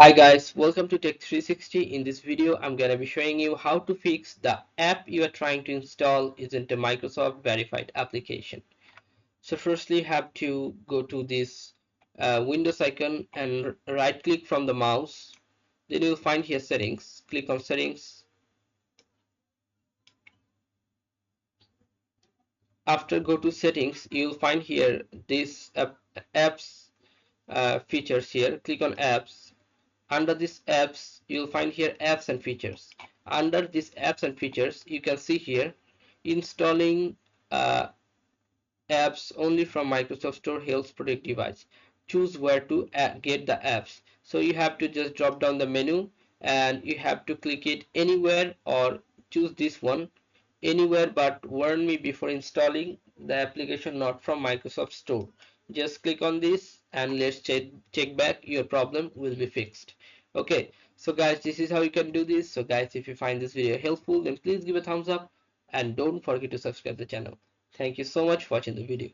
Hi guys, welcome to Tech 360. In this video, I'm gonna be showing you how to fix the app you are trying to install isn't a Microsoft verified application. So firstly, you have to go to this Windows icon and right click from the mouse. Then you'll find here settings. Click on settings. After go to settings, you'll find here this apps features here. Click on apps. Under this apps, you'll find here apps and features. Under this apps and features, you can see here installing uh, apps only from Microsoft Store helps protect device. Choose where to get the apps. So you have to just drop down the menu and you have to click it anywhere or choose this one anywhere, but warn me before installing the application not from Microsoft Store. Just click on this and let's check back. Your problem will be fixed. Okay, so guys, this is how you can do this. So guys, if you find this video helpful, then please give a thumbs up and don't forget to subscribe the channel. Thank you so much for watching the video.